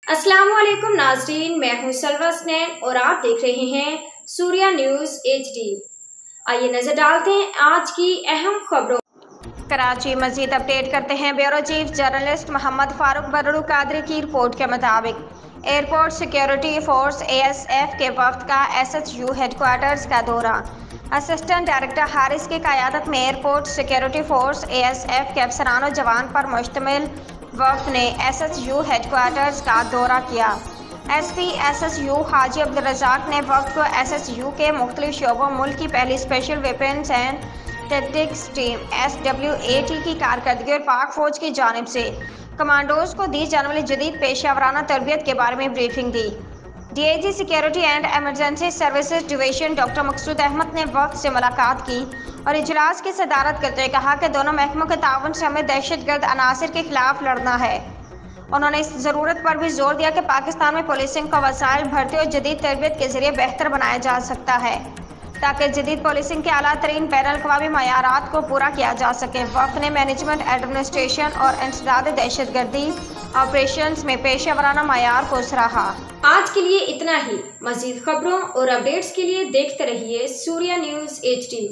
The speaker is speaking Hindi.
अस्सलाम वालेकुम नाज़रीन, मैं हूं सलवा स्नैन और आप देख रहे हैं सूर्या न्यूज़ HD। आइए नजर डालते हैं आज की अहम खबरों। कराची मजीद अपडेट करते हैं। Bureau chief journalist Mohammad Farooq Barru Qadri की रिपोर्ट के मुताबिक एयरपोर्ट सिक्योरिटी फोर्स ASF के वफ्द का SHU हेडक्वार्टर्स का दौरा। असिस्टेंट डायरेक्टर हारिस की क़यादत में एयरपोर्ट सिक्योरिटी फोर्स ASF के अफसरान और जवान पर मुश्तमिल वफ्द ने SHU हेडक्वार्टर्स का दौरा किया। SP SHU हाजी अब्दुल रज़ाक ने वफ्द को SHU के मुख्तलिफ शोबों मुल्क की पहली special weapons and tactics team SWAT की कारकर्दगी और पाक फौज की जानिब से कमांडोज को दी जाने वाली जदीद पेशेवराना तरबियत के बारे में ब्रीफिंग दी। DIG security and emergency services division doctor Maqsood Ahmad ने वफ्द से मुलाकात की और इजलास की सदारत करते हुए कहा कि दोनों महकमों के ताउन से हमें दहशतगर्द अनासर के खिलाफ लड़ना है। उन्होंने इस ज़रूरत पर भी जोर दिया कि पाकिस्तान में पुलिसिंग को वसाइल भर्ती और जदीद तरबियत के जरिए बेहतर बनाया जा सकता है ताकि जदीद पुलिसिंग के आला तरीन बैनुल अक़वामी मयारात को पूरा किया जा सके। वफ्द ने मैनेजमेंट, एडमिनिस्ट्रेशन और इंसदाद दहशतगर्दी ऑपरेशंस में पेशेवराना मयार को सराहा। आज के लिए इतना ही। मज़ीद खबरों और अपडेट्स के लिए देखते रहिए सूर्या न्यूज़ HD।